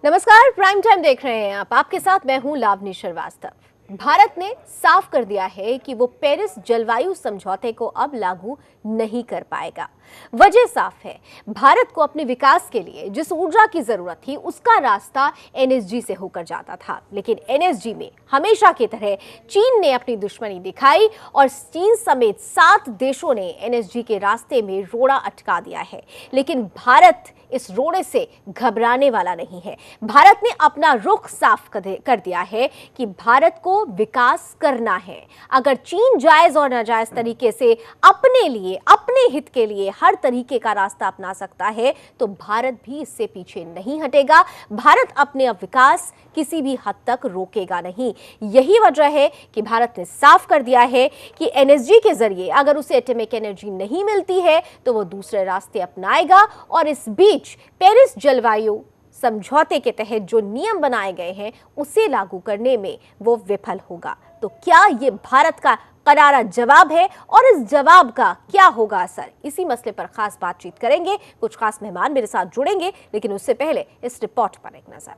नमस्कार, prime time देख रहे हैं आप। आपके साथ मैं हूं लावनी श्रीवास्तव। भारत ने साफ कर दिया है कि वो पेरिस जलवायु समझौते को अब लागू नहीं कर पाएगा। वजह साफ है, भारत को अपने विकास के लिए जिस ऊर्जा की जरूरत थी उसका रास्ता एनएसजी से होकर जाता था, लेकिन एनएसजी में हमेशा की तरह चीन ने अपनी दुश्मनी दिखाई और चीन समेत 7 देशों ने एनएसजी के रास्ते में रोड़ा अटका दिया है। लेकिन भारत इस रोड़े से घबराने वाला नहीं है। भारत ने अपना रुख साफ कर दिया है कि भारत को विकास करना है। अगर चीन जायज और नाजायज तरीके से अपने लिए, अपने हित के लिए हर तरीके का रास्ता अपना सकता है, तो भारत भी इससे पीछे नहीं हटेगा। भारत अपने विकास किसी भी हद तक रोकेगा नहीं। यही वजह है कि भारत ने साफ कर दिया है कि एनएसजी के जरिए अगर उसे एटॉमिक एनर्जी नहीं मिलती है तो वो दूसरे रास्ते अपनाएगा और इस बीच पेरिस जलवायु समझौते के तहत जो नियम बनाए गए हैं उसे लागू करने में वो विफल होगा। तो क्या ये भारत का करारा जवाब है और इस जवाब का क्या होगा असर? इसी मसले पर खास बातचीत करेंगे। कुछ खास मेहमान मेरे साथ जुड़ेंगे, लेकिन उससे पहले इस रिपोर्ट पर एक नजर।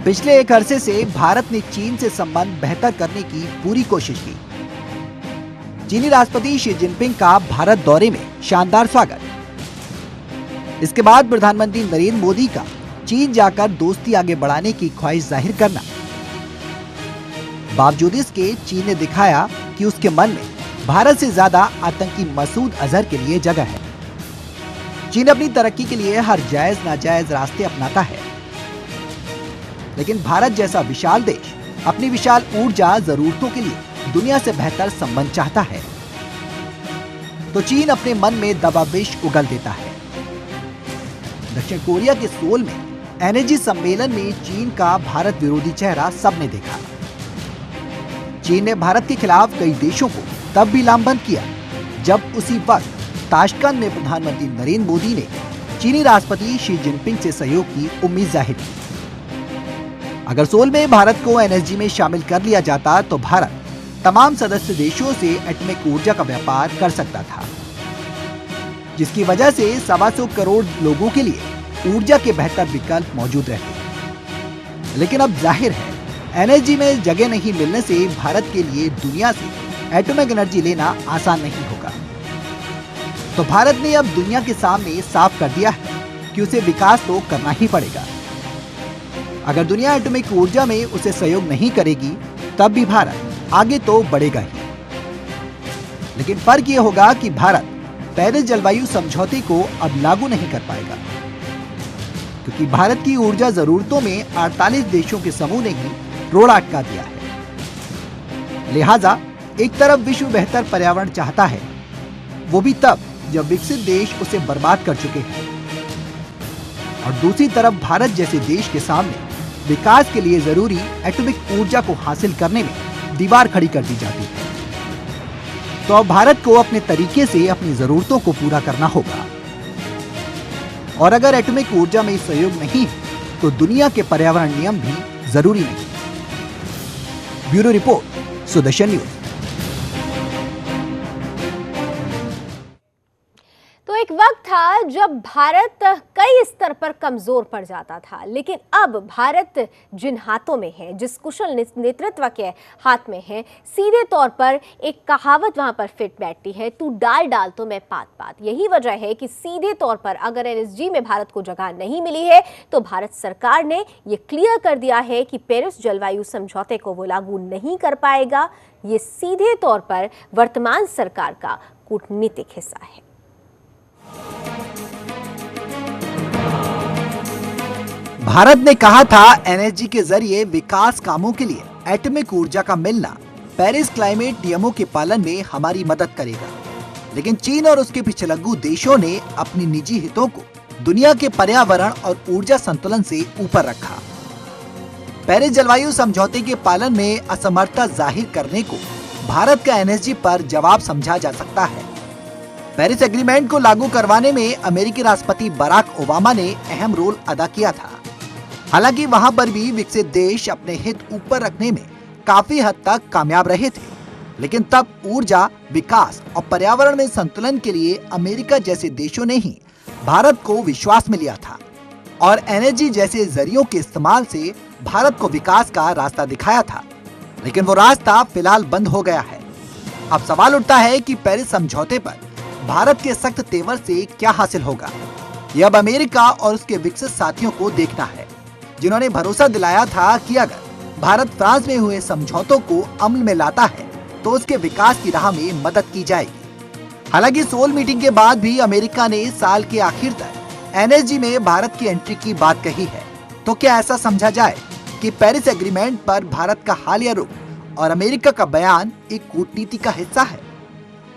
पिछले एक अरसे से भारत ने चीन से संबंध बेहतर करने की पूरी कोशिश की। चीनी राष्ट्रपति शी जिनपिंग का भारत दौरे में शानदार स्वागत। इसके बाद प्रधानमंत्री नरेंद्र मोदी का चीन जाकर दोस्ती आगे बढ़ाने की ख्वाहिश जाहिर करना। बावजूद इसके चीन ने दिखाया कि उसके मन में भारत से ज्यादा आतंकी मसूद अजहर के लिए जगह है। चीन अपनी तरक्की के लिए हर जायज नाजायज रास्ते अपनाता है, लेकिन भारत जैसा विशाल देश अपनी विशाल ऊर्जा जरूरतों के लिए दुनिया से बेहतर संबंध चाहता है, तो चीन अपने मन में दबाविश उगल देता है। दक्षिण कोरिया के सोल में एनर्जी सम्मेलन में चीन का भारत विरोधी चेहरा सबने देखा। चीन ने भारत के खिलाफ कई देशों को तब भी लामबंद किया जब उसी वक्त ताशकंद में प्रधानमंत्री नरेंद्र मोदी ने चीनी राष्ट्रपति शी जिनपिंग से सहयोग की उम्मीद जाहिर की। अगर सोल में भारत को एनएसजी में शामिल कर लिया जाता तो भारत तमाम सदस्य देशों से एटॉमिक ऊर्जा का व्यापार कर सकता था, जिसकी वजह से 125 करोड़ लोगों के लिए ऊर्जा के बेहतर विकल्प मौजूद रहते। लेकिन अब जाहिर है एनएसजी में जगह नहीं मिलने से भारत के लिए दुनिया से एटॉमिक एनर्जी लेना आसान नहीं होगा। तो भारत ने अब दुनिया के सामने साफ कर दिया है कि उसे विकास तो करना ही पड़ेगा। अगर दुनिया एटॉमिक ऊर्जा में उसे सहयोग नहीं करेगी तब भी भारत आगे तो बढ़ेगा ही। लेकिन फर्क यह होगा कि भारत पेरिस जलवायु समझौते को अब लागू नहीं कर पाएगा, क्योंकि भारत की ऊर्जा जरूरतों में 48 देशों के समूह ने ही रोड़ा अटका दिया है। लिहाजा एक तरफ विश्व बेहतर पर्यावरण चाहता है, वो भी तब जब विकसित देश उसे बर्बाद कर चुके हैं, और दूसरी तरफ भारत जैसे देश के सामने विकास के लिए जरूरी एटॉमिक ऊर्जा को हासिल करने में दीवार खड़ी कर दी जाती है। तो अब भारत को अपने तरीके से अपनी जरूरतों को पूरा करना होगा, और अगर एटॉमिक ऊर्जा में सहयोग नहीं है तो दुनिया के पर्यावरण नियम भी जरूरी नहीं। Bureau report, Sudarshan news. तो एक वक्त था जब भारत कई स्तर पर कमजोर पड़ जाता था, लेकिन अब भारत जिन हाथों में है, जिस कुशल नेतृत्व के हाथ में है, सीधे तौर पर एक कहावत वहां पर फिट बैठती है, तू डाल डाल तो मैं पात पात। यही वजह है कि सीधे तौर पर अगर एनएसजी में भारत को जगह नहीं मिली है तो भारत सरकार ने ये क्लियर कर दिया है कि पेरिस जलवायु समझौते को वो लागू नहीं कर पाएगा। ये सीधे तौर पर वर्तमान सरकार का कूटनीतिक हिस्सा है। भारत ने कहा था एनएसजी के जरिए विकास कामों के लिए एटॉमिक ऊर्जा का मिलना पेरिस क्लाइमेट नियमों के पालन में हमारी मदद करेगा, लेकिन चीन और उसके पिछलग्गू देशों ने अपनी निजी हितों को दुनिया के पर्यावरण और ऊर्जा संतुलन से ऊपर रखा। पेरिस जलवायु समझौते के पालन में असमर्थता जाहिर करने को भारत का एनएसजी पर जवाब समझा जा सकता है। पेरिस एग्रीमेंट को लागू करवाने में अमेरिकी राष्ट्रपति बराक ओबामा ने अहम रोल अदा किया था। हालांकि वहां पर भी विकसित देश अपने हित ऊपर रखने में काफी हद तक कामयाब रहे थे, लेकिन तब ऊर्जा, विकास और पर्यावरण में संतुलन के लिए अमेरिका जैसे देशों ने ही भारत को विश्वास में लिया था और एनर्जी जैसे जरियों के इस्तेमाल से भारत को विकास का रास्ता दिखाया था। लेकिन वो रास्ता फिलहाल बंद हो गया है। अब सवाल उठता है कि पेरिस समझौते पर भारत के सख्त तेवर से क्या हासिल होगा। ये अब अमेरिका और उसके विकसित साथियों को देखना है, जिन्होंने भरोसा दिलाया था कि अगर भारत फ्रांस में हुए समझौतों को अमल में लाता है तो उसके विकास की राह में मदद की जाएगी। हालांकि सोल मीटिंग के बाद भी अमेरिका ने साल के आखिर तक एनएसजी में भारत की एंट्री की बात कही है। तो क्या ऐसा समझा जाए कि पेरिस एग्रीमेंट पर भारत का हालिया रुख और अमेरिका का बयान एक कूटनीति का हिस्सा है?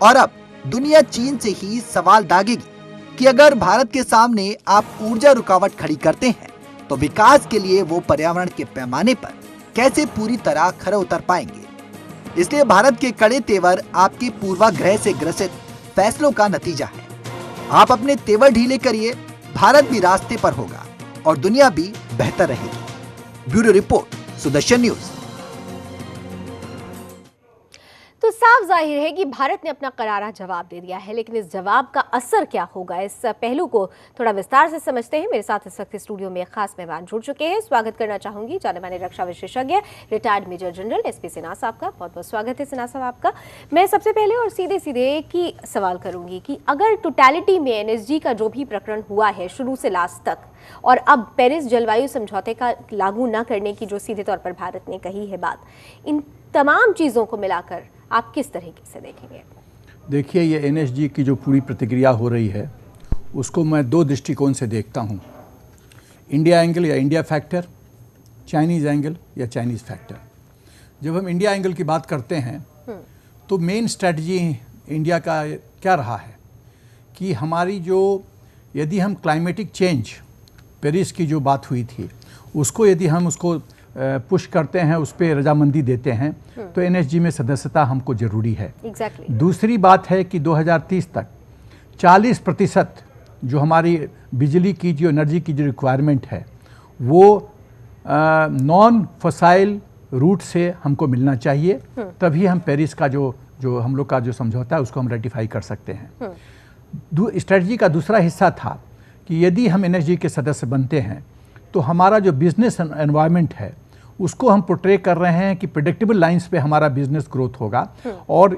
और अब दुनिया चीन से ही सवाल दागेगी कि अगर भारत के सामने आप ऊर्जा रुकावट खड़ी करते हैं तो विकास के लिए वो पर्यावरण के पैमाने पर कैसे पूरी तरह खरे उतर पाएंगे। इसलिए भारत के कड़े तेवर आपके पूर्वाग्रह से ग्रसित फैसलों का नतीजा है। आप अपने तेवर ढीले करिए, भारत भी रास्ते पर होगा और दुनिया भी बेहतर रहेगी। Bureau report, Sudarshan news. तो साफ जाहिर है कि भारत ने अपना करारा जवाब दे दिया है, लेकिन इस जवाब का असर क्या होगा, इस पहलू को थोड़ा विस्तार से समझते हैं। मेरे साथ इस वक्त स्टूडियो में खास मेहमान जुड़ चुके हैं। स्वागत करना चाहूंगी जाने माने रक्षा विशेषज्ञ retired major general SP Sinha साहब का। बहुत बहुत स्वागत है सिन्हा साहब आपका। मैं सबसे पहले और सीधे सीधे एक ही सवाल करूंगी कि अगर टोटलिटी में एनएसजी का जो भी प्रकरण हुआ है शुरू से लास्ट तक, और अब पेरिस जलवायु समझौते का लागू न करने की जो सीधे तौर पर भारत ने कही है बात, इन तमाम चीज़ों को मिलाकर आप किस तरीके से देखेंगे? देखिए, ये एनएसजी की जो पूरी प्रतिक्रिया हो रही है उसको मैं दो दृष्टिकोण से देखता हूँ। इंडिया एंगल या इंडिया फैक्टर, चाइनीज़ एंगल या चाइनीज़ फैक्टर। जब हम इंडिया एंगल की बात करते हैं तो मेन स्ट्रैटेजी इंडिया का क्या रहा है कि हमारी जो, यदि हम क्लाइमेटिक चेंज, पेरिस की जो बात हुई थी उसको यदि हम उसको पुश करते हैं, उस पर रजामंदी देते हैं तो एनएसजी में सदस्यता हमको ज़रूरी है। Exactly. दूसरी बात है कि 2030 तक 40% जो हमारी बिजली की जो एनर्जी की जो रिक्वायरमेंट है वो नॉन फसाइल रूट से हमको मिलना चाहिए, तभी हम पेरिस का जो हम लोग का जो समझौता है उसको हम रेटिफाई कर सकते हैं। स्ट्रेटजी का दूसरा हिस्सा था कि यदि हम एनएसजी के सदस्य बनते हैं तो हमारा जो बिजनेस एनवायरनमेंट है उसको हम पोर्ट्रे कर रहे हैं कि प्रेडिक्टेबल लाइंस पे हमारा बिजनेस ग्रोथ होगा और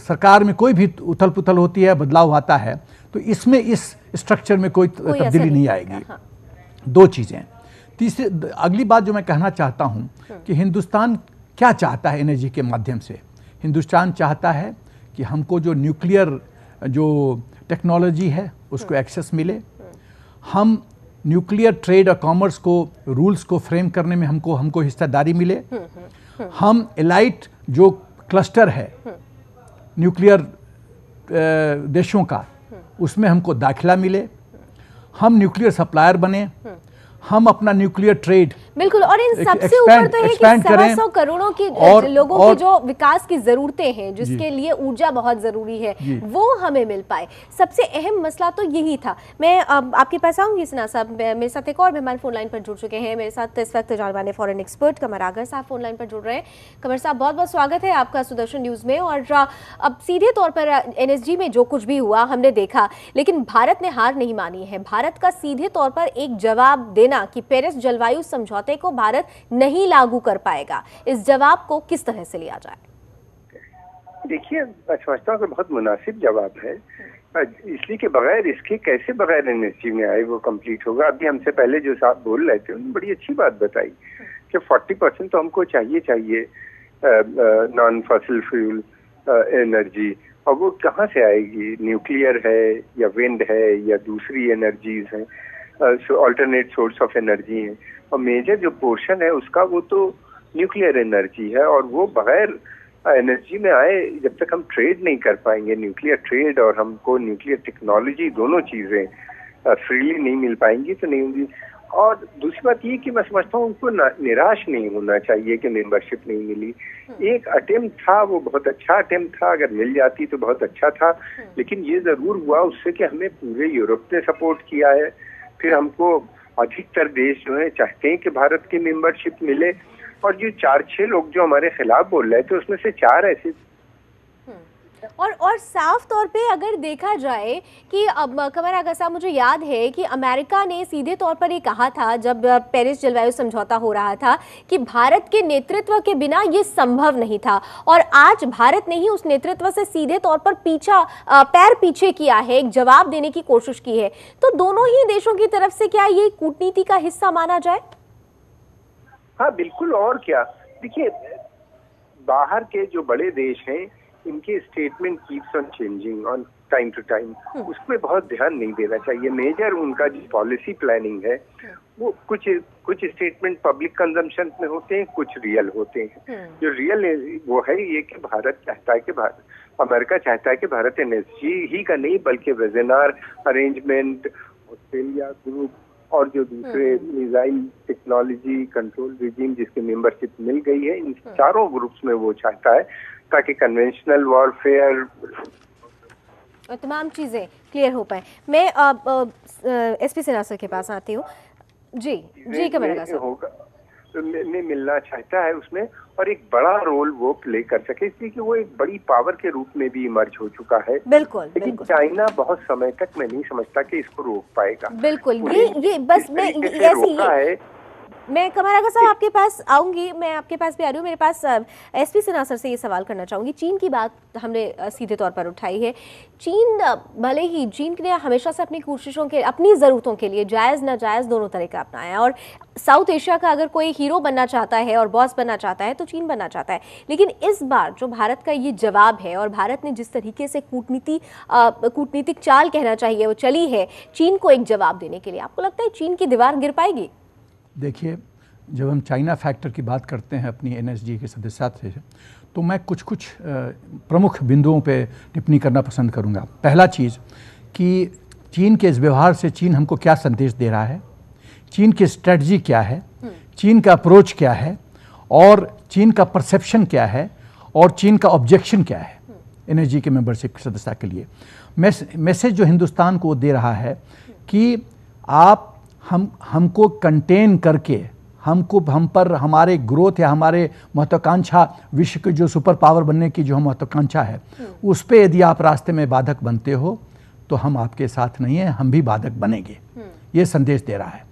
सरकार में कोई भी उथल पुथल होती है, बदलाव आता है तो इसमें इस स्ट्रक्चर में कोई तब्दीली नहीं आएगी। दो चीज़ें। तीसरी अगली बात जो मैं कहना चाहता हूँ कि हिंदुस्तान क्या चाहता है एनर्जी के माध्यम से। हिंदुस्तान चाहता है कि हमको जो न्यूक्लियर जो टेक्नोलॉजी है उसको एक्सेस मिले, हम न्यूक्लियर ट्रेड और कॉमर्स को रूल्स को फ्रेम करने में हमको हिस्सेदारी मिले, हम एलाइट जो क्लस्टर है न्यूक्लियर देशों का उसमें हमको दाखिला मिले, हम न्यूक्लियर सप्लायर बने, हम अपना न्यूक्लियर ट्रेड बिल्कुल, और इन सबसे ऊपर तो है कि 125 करोड़ों की लोगों की जो विकास की जरूरतें हैं, जिसके लिए ऊर्जा बहुत जरूरी है, वो हमें मिल पाए। सबसे अहम मसला तो यही था। मैं आपके पास आऊंगी सिन्हा साहब। मेरे साथ एक और मेहमान फोन लाइन पर जुड़ चुके हैं। मेरे साथ इस वक्त जाने फॉरेन एक्सपर्ट कमर आगर साहब फोन लाइन पर जुड़ रहे हैं। कमर साहब, बहुत बहुत स्वागत है आपका सुदर्शन न्यूज में। और अब सीधे तौर पर एनएसजी में जो कुछ भी हुआ हमने देखा, लेकिन भारत ने हार नहीं मानी है। भारत का सीधे तौर पर एक जवाब देना कि पेरिस जलवायु समझौते को भारत नहीं लागू कर पाएगा, इस जवाब को किस तरह से लिया जाए? देखिए, मैं समझता हूँ कि बहुत मुनासिब जवाब है, इसलिए कि बगैर इसके कैसे बगैर एनएसजी में आए वो कंप्लीट होगा। अभी हमसे पहले जो साहब बोल रहे थे उन्होंने बड़ी अच्छी बात बताई कि 40% तो हमको चाहिए नॉन फॉसिल फ्यूल एनर्जी, और वो कहाँ से आएगी? न्यूक्लियर है या विंड है या दूसरी एनर्जीज हैं, ऑल्टरनेट सोर्स ऑफ एनर्जी है, और मेजर जो पोर्शन है उसका वो तो न्यूक्लियर एनर्जी है। और वो बगैर एनर्जी में आए जब तक हम ट्रेड नहीं कर पाएंगे, न्यूक्लियर ट्रेड और हमको न्यूक्लियर टेक्नोलॉजी दोनों चीज़ें फ्रीली नहीं मिल पाएंगी तो नहीं होंगी। और दूसरी बात ये कि मैं समझता हूँ उनको निराश नहीं होना चाहिए कि मेंबरशिप नहीं मिली। एक अटेम्प्ट था, वो बहुत अच्छा अटेम्प्ट था, अगर मिल जाती तो बहुत अच्छा था, लेकिन ये जरूर हुआ उससे कि हमें पूरे यूरोप ने सपोर्ट किया है। फिर हमको अधिकतर देश जो है चाहते हैं कि भारत की मेंबरशिप मिले, और जो 4-6 लोग जो हमारे खिलाफ बोल रहे थे उसमें से 4 ऐसे। और साफ तौर पे अगर देखा जाए कि अब कमर आगा साहब, मुझे याद है कि अमेरिका ने सीधे तौर पर ये कहा था जब पेरिस जलवायु समझौता हो रहा था कि भारत के नेतृत्व के बिना ये संभव नहीं था, और आज भारत ने ही उस नेतृत्व से सीधे तौर पर पैर पीछे किया है, एक जवाब देने की कोशिश की है। तो दोनों ही देशों की तरफ से क्या ये कूटनीति का हिस्सा माना जाए? हाँ बिल्कुल, और क्या। देखिए, बाहर के जो बड़े देश हैं इनके statement keeps on changing on time to time, उसमें बहुत ध्यान नहीं देना चाहिए। मेजर उनका जो पॉलिसी प्लानिंग है वो कुछ स्टेटमेंट पब्लिक कंजम्पशन में होते हैं, कुछ रियल होते हैं। जो रियल है वो है ये कि भारत चाहता है कि अमेरिका चाहता है कि भारत एनएसजी ही का नहीं बल्कि वेजेनार अरेंजमेंट, ऑस्ट्रेलिया ग्रुप और जो दूसरे मिसाइल टेक्नोलॉजी कंट्रोल रिजीम जिसकी मेंबरशिप मिल गई है, इन चारों ग्रुप्स में वो चाहता है ताकि कन्वेंशनल वॉरफेयर और तमाम चीज़ें क्लियर हो पाए। मैं एसपी सिन्हा सर के पास आती हूँ। जी कमर होगा में मिलना चाहता है उसमें, और एक बड़ा रोल वो प्ले कर सके, इसलिए कि वो एक बड़ी पावर के रूप में भी इमर्ज हो चुका है। बिल्कुल, लेकिन चाइना बहुत समय तक मैं नहीं समझता कि इसको रोक पाएगा। बिल्कुल, ये बस मैं ऐसी मैं कमर आगा साहब आपके पास आऊंगी, मैं आपके पास भी आ रही हूँ। मेरे पास एसपी सिन्हा सर से ये सवाल करना चाहूँगी। चीन की बात हमने सीधे तौर पर उठाई है। चीन ने हमेशा से अपनी कोशिशों के, अपनी ज़रूरतों के लिए जायज़ नाजायज़ दोनों तरह का अपनाया है, और साउथ एशिया का अगर कोई हीरो बनना चाहता है और बॉस बनना चाहता है तो चीन बनना चाहता है। लेकिन इस बार जो भारत का ये जवाब है, और भारत ने जिस तरीके से कूटनीतिक चाल कहना चाहिए वो चली है चीन को एक जवाब देने के लिए, आपको लगता है चीन की दीवार गिर पाएगी? देखिए, जब हम चाइना फैक्टर की बात करते हैं अपनी एनएसजी के सदस्यता से, तो मैं कुछ प्रमुख बिंदुओं पे टिप्पणी करना पसंद करूंगा। पहला चीज़ कि चीन के इस व्यवहार से चीन हमको क्या संदेश दे रहा है, चीन की स्ट्रेटजी क्या है, चीन का अप्रोच क्या है, और चीन का परसेप्शन क्या है, और चीन का ऑब्जेक्शन क्या है एनएसजी के मेंबरशिप की सदस्यता के लिए। मैसेज जो हिंदुस्तान को दे रहा है कि आप हमको कंटेन करके, हम पर हमारे ग्रोथ या हमारे महत्वाकांक्षा, विश्व के जो सुपर पावर बनने की जो हम महत्वाकांक्षा है, उस पे यदि आप रास्ते में बाधक बनते हो तो हम आपके साथ नहीं हैं, हम भी बाधक बनेंगे। ये संदेश दे रहा है।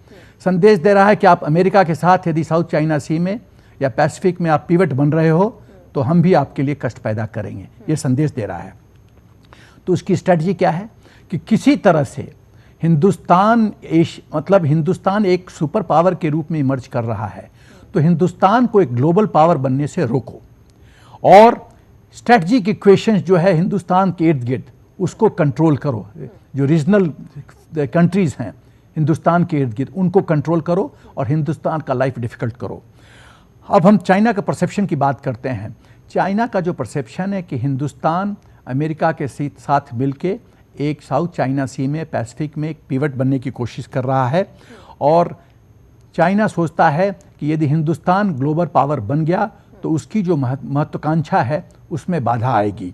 संदेश दे रहा है कि आप अमेरिका के साथ यदि साउथ चाइना सी में या पैसिफिक में आप पिवट बन रहे हो तो हम भी आपके लिए कष्ट पैदा करेंगे, ये संदेश दे रहा है। तो उसकी स्ट्रेटजी क्या है कि किसी तरह से हिंदुस्तान एक सुपर पावर के रूप में इमर्ज कर रहा है, तो हिंदुस्तान को एक ग्लोबल पावर बनने से रोको, और स्ट्रेटजिक इक्वेशंस जो है हिंदुस्तान के इर्द गिर्द उसको कंट्रोल करो। जो रीजनल कंट्रीज़ हैं हिंदुस्तान के इर्द गिर्द उनको कंट्रोल करो और हिंदुस्तान का लाइफ डिफ़िकल्ट करो। अब हम चाइना का परसेप्शन की बात करते हैं। चाइना का जो परसेप्शन है कि हिंदुस्तान अमेरिका के साथ मिलके एक साउथ चाइना सी में, पैसिफिक में एक पिवट बनने की कोशिश कर रहा है, और चाइना सोचता है कि यदि हिंदुस्तान ग्लोबल पावर बन गया तो उसकी जो महत्वाकांक्षा है उसमें बाधा आएगी।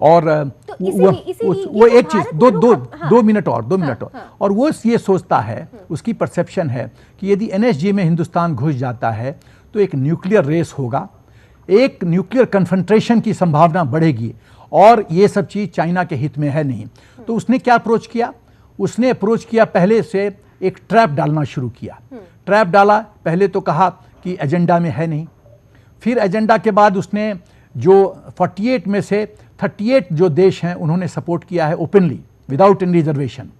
और तो वो एक चीज़, दो मिनट और वो ये सोचता है, उसकी परसेप्शन है कि यदि एनएसजी में हिंदुस्तान घुस जाता है तो एक न्यूक्लियर रेस होगा, एक न्यूक्लियर कन्फ्रंट्रेशन की संभावना बढ़ेगी, और ये सब चीज़ चाइना के हित में है नहीं। तो उसने क्या अप्रोच किया? उसने अप्रोच किया, पहले से एक ट्रैप डालना शुरू किया। ट्रैप डाला, पहले तो कहा कि एजेंडा में है नहीं, फिर एजेंडा के बाद उसने जो 48 में से 38 जो देश हैं उन्होंने सपोर्ट किया है ओपनली विदाउट एनी रिजर्वेशन।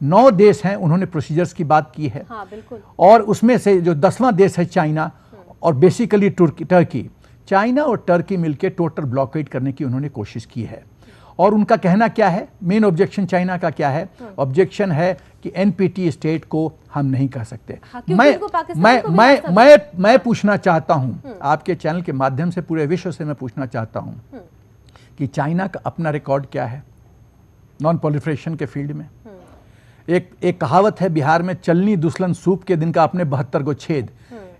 9 देश हैं उन्होंने प्रोसीजर्स की बात की है। हाँ, बिल्कुल। और उसमें से जो 10वां देश है चाइना, और बेसिकली टर्की। चाइना और टर्की मिलकर टोटल ब्लॉकेड करने की उन्होंने कोशिश की है। और उनका कहना क्या है, मेन ऑब्जेक्शन चाइना का क्या है? ऑब्जेक्शन है कि एनपीटी स्टेट को हम नहीं कह सकते। हाँ, मैं पूछना चाहता हूं आपके चैनल के माध्यम से, पूरे विश्व से मैं पूछना चाहता हूं कि चाइना का अपना रिकॉर्ड क्या है नॉन प्रोलिफरेशन के फील्ड में? एक कहावत है बिहार में, चलनी दुसलन सूप के दिन का अपने 72 को छेद।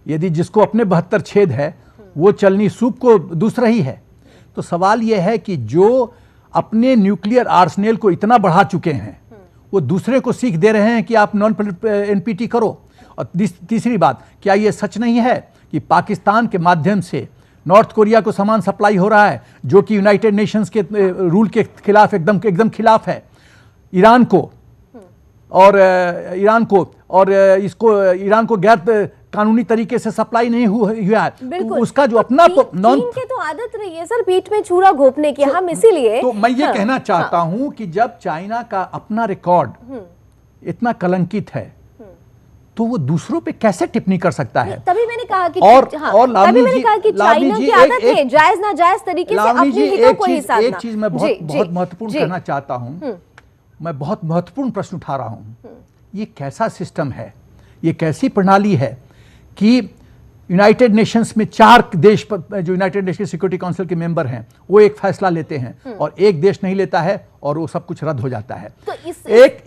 यदि जिसको अपने 72 छेद है वो चलनी सूप को दूसरा ही है। तो सवाल यह है कि जो अपने न्यूक्लियर आर्सेनल को इतना बढ़ा चुके हैं वो दूसरे को सीख दे रहे हैं कि आप नॉन एनपीटी करो। और तीसरी बात, क्या ये सच नहीं है कि पाकिस्तान के माध्यम से नॉर्थ कोरिया को सामान सप्लाई हो रहा है जो कि यूनाइटेड नेशंस के रूल के खिलाफ एकदम खिलाफ है। ईरान को ईरान को गैर कानूनी तरीके से सप्लाई नहीं हुआ है। तो उसका जो अपना चीन के तो आदत रही है सर पीठ में छुरा घोंपने की, हम इसीलिए तो मैं ये कहना चाहता हूं कि जब चाइना का अपना रिकॉर्ड इतना कलंकित है तो वो दूसरों पे कैसे टिप्पणी कर सकता है? तभी मैंने कहा कि तभी मैंने कहा कि चाइना की आदत है जायज ना जायज तरीके से अपने हितों को ही साधना। एक चीज मैं बहुत महत्वपूर्ण कहना चाहता हूं, मैं बहुत महत्वपूर्ण प्रश्न उठा रहा हूं। ये कैसा सिस्टम है, ये कैसी प्रणाली है कि यूनाइटेड नेशंस में 4 देश जो यूनाइटेड नेशन सिक्योरिटी काउंसिल के मेंबर हैं वो एक फैसला लेते हैं और एक देश नहीं लेता है और वो सब कुछ रद्द हो जाता है। तो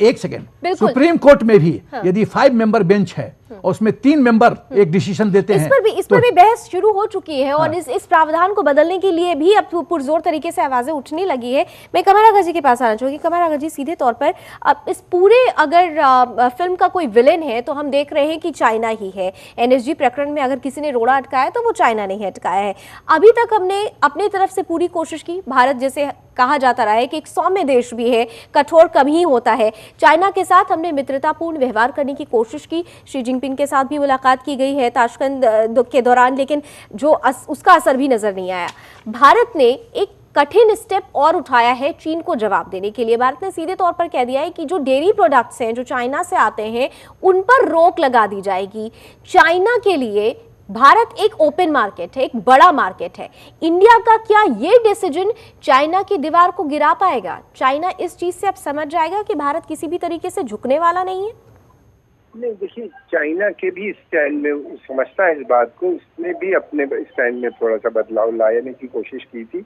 एक सेकेंड, सुप्रीम कोर्ट में भी यदि 5 मेंबर बेंच है और उसमें 3 मेंबर एक डिसीजन देते हैं, इस पर भी बहस शुरू हो चुकी है और इस प्रावधान को बदलने के लिए भी अब पुरजोर तरीके से आवाजें उठने लगी है। मैं कमर आगा जी के पास आना चाहूंगी। कमर आगा जी, सीधे तौर पर अब इस पूरे अगर फिल्म का कोई विलेन है तो हम देख रहे हैं कि चाइना ही है। एनएसजी प्रकरण में अगर किसी ने रोड़ा अटकाया तो वो चाइना नहीं अटकाया है। अभी तक हमने अपनी तरफ से पूरी कोशिश की। भारत जैसे कहा जाता रहा है कि एक सौम्य देश भी है, कठोर कम ही होता है। चाइना के साथ हमने मित्रतापूर्ण व्यवहार करने की कोशिश की। शी जिनपिंग के साथ भी मुलाकात की गई है ताशकंद के दौरान, लेकिन जो उसका असर भी नजर नहीं आया। भारत ने एक कठिन स्टेप और उठाया है चीन को जवाब देने के लिए। भारत ने सीधे तौर पर कह दिया है कि जो डेयरी प्रोडक्ट्स हैं जो चाइना से आते हैं उन पर रोक लगा दी जाएगी। चाइना के लिए भारत एक ओपन मार्केट है, एक बड़ा मार्केट है। इंडिया का क्या ये डिसीजन चाइना की दीवार को गिरा पाएगा? चाइना इस चीज से अब समझ जाएगा कि भारत किसी भी तरीके से झुकने वाला नहीं है? नहीं, देखिए, चाइना के भी स्टैंड में समझता है इस बात को। उसने भी अपने स्टैंड में थोड़ा सा बदलाव लाने की कोशिश की थी।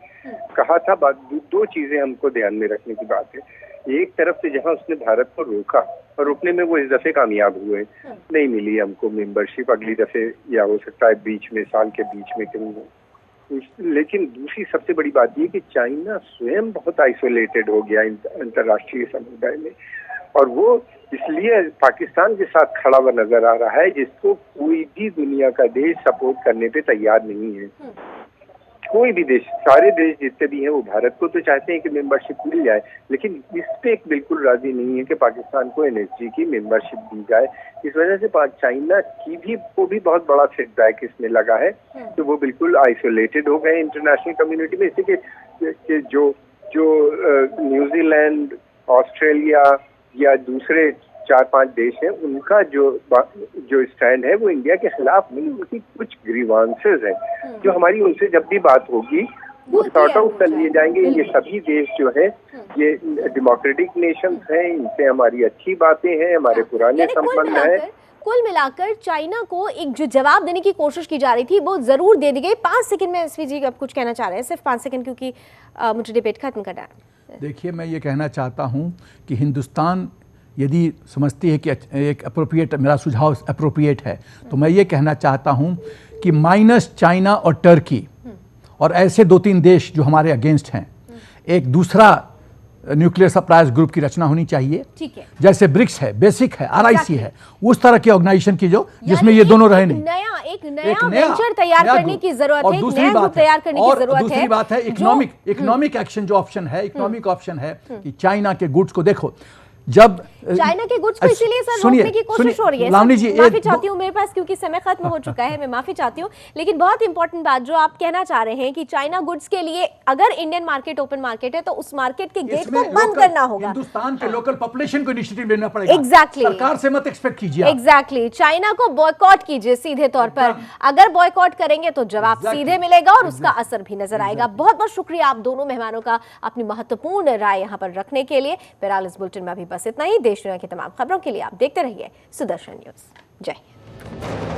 कहा था दो चीजें हमको ध्यान में रखने की बात है। एक तरफ से जहां उसने भारत को रोका और रोकने में वो इस दफे कामयाब हुए, नहीं मिली हमको मेंबरशिप, अगली दफे या हो सकता है बीच में, साल के बीच में कहीं हो। लेकिन दूसरी सबसे बड़ी बात ये कि चाइना स्वयं बहुत आइसोलेटेड हो गया अंतर्राष्ट्रीय समुदाय में, और वो इसलिए पाकिस्तान के साथ खड़ा हुआ नजर आ रहा है जिसको कोई भी दुनिया का देश सपोर्ट करने पे तैयार नहीं है। कोई भी देश, सारे देश जितने भी हैं वो भारत को तो चाहते हैं कि मेंबरशिप मिल जाए, लेकिन इस पे बिल्कुल राजी नहीं है कि पाकिस्तान को एनएसजी की मेंबरशिप दी जाए। इस वजह से चाइना को भी बहुत बड़ा सेटबैक इसमें लगा है। तो वो बिल्कुल आइसोलेटेड हो गए इंटरनेशनल कम्युनिटी में। इसी के जो न्यूजीलैंड, ऑस्ट्रेलिया या दूसरे 4-5 देश हैं, उनका जो स्टैंड है वो इंडिया के खिलाफ नहीं, उनकी कुछ ग्रीवांसेस हैं जो हमारी उनसे जब भी बात होगी वो सॉर्ट आउट कर लिए जाएंगे। ये सभी देश जो है ये डेमोक्रेटिक नेशंस हैं, इनसे हमारी अच्छी बातें हैं, हमारे पुराने संबंध हैं। कुल मिलाकर चाइना को एक जो जवाब देने की कोशिश की जा रही थी वो जरूर दे दी गई। 5 सेकंड में एसवी जी अब कुछ कहना चाह रहे हैं, सिर्फ 5 सेकंड, क्योंकि मुझे डिबेट खत्म करना है। देखिए, मैं ये कहना चाहता हूँ कि हिंदुस्तान यदि समझती है कि एक अप्रोप्रिएट, मेरा सुझाव अप्रोप्रिएट है, तो मैं ये कहना चाहता हूँ कि माइनस चाइना और टर्की और ऐसे 2-3 देश जो हमारे अगेंस्ट हैं, एक दूसरा न्यूक्लियर सप्लायर्स ग्रुप की रचना होनी चाहिए। ठीक है, जैसे ब्रिक्स है, बेसिक है, आरआईसी है, उस तरह की ऑर्गेनाइजेशन की जिसमें ये दोनों रहे नहीं। एक नया वेंचर तैयार करने की जरूरत है, नया ग्रुप तैयार करने की जरूरत है। दूसरी बात है इकोनॉमिक एक्शन, जो ऑप्शन है, इकोनॉमिक ऑप्शन है कि चाइना के गुड्स को देखो, जब चाइना के गुड्स को इसीलिए सर रोकने की कोशिश हो रही है। माफी चाहती हूँ मेरे पास क्योंकि समय खत्म हो चुका है, मैं माफी चाहती हूँ। लेकिन बहुत इंपॉर्टेंट बात जो आप कहना चाह रहे हैं कि चाइना गुड्स के लिए अगर इंडियन मार्केट ओपन मार्केट है तो उस मार्केट के गेट को बंद करना होगा। हिंदुस्तान के लोकल पॉपुलेशन को इनिशिएटिव लेना पड़ेगा। एग्जैक्टली, सरकार से मत एक्सपेक्ट कीजिए। एग्जैक्टली, चाइना को बॉयकॉट कीजिए सीधे तौर पर। अगर बॉयकॉट करेंगे तो जवाब सीधे मिलेगा और उसका असर भी नजर आएगा। बहुत बहुत शुक्रिया आप दोनों मेहमानों का अपनी महत्वपूर्ण राय यहाँ पर रखने के लिए। फिलहाल इस बुलेटिन में अभी बस इतना ही। देश दुनिया की तमाम खबरों के लिए आप देखते रहिए सुदर्शन न्यूज। जय हिंद।